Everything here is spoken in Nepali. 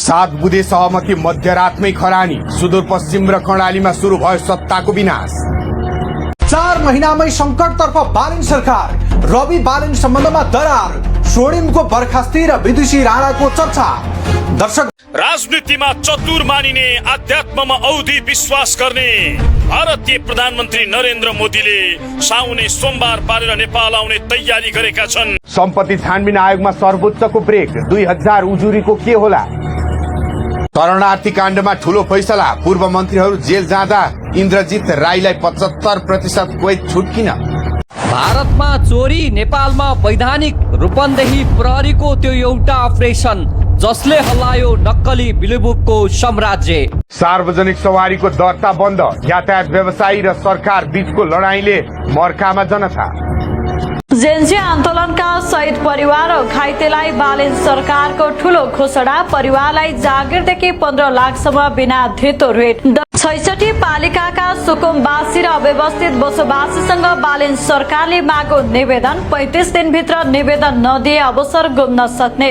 सात बुधे सहमति मध्यरातमै खरानी सुदूरपश्चिम र कर्णालीमा सुरु भयो सत्ताको विनाश। 4 महिनामै संकटतर्फ बालेन सरकार। रवि बालेन सम्बन्धमा दरार, स्वर्णिमको बर्खास्ती र विदुषी राणाको चर्चा। दर्शक, राजनीतिमा चतुर मानिने, आध्यात्ममा औधी विश्वास गर्ने भारतीय प्रधानमन्त्री नरेन्द्र मोदीले साउने सोमबार पारेर नेपाल आउने तयारी गरेका छन्। सम्पत्ति छानबिन आयोगमा सर्वोच्चको ब्रेक। 2000 उजुरीको के होला? शरणार्थी काण्डमा ठूलो फैसला। पूर्व मन्त्रीहरू जेल जाँदा इन्द्रजित राईलाई 75% कैद छुट किन? भारतमा चोरी, नेपालमा वैधानिक रूपन्देही प्रहरीको त्यो एउटा अपरेसन जसले हल्लायो नक्कली बिलिबुकको साम्राज्य। सार्वजनिक सवारीको दर्ता बन्द। यातायात व्यवसायी र सरकार बीचको लडाईँले मर्कामा जनता। जेन्जी आन्दोलनका शहीद परिवार र घाइतेलाई बालेन सरकारको ठूलो घोषणा। परिवारलाई जागिरदेखि 15 लाखसम्म बिना धितो ऋण। 66 पालिकाका सुकुमवासी र अव्यवस्थित बसोबासीसँग बालेन सरकारले मागो निवेदन। 35 दिनभित्र निवेदन नदिए अवसर गुम्न सक्ने।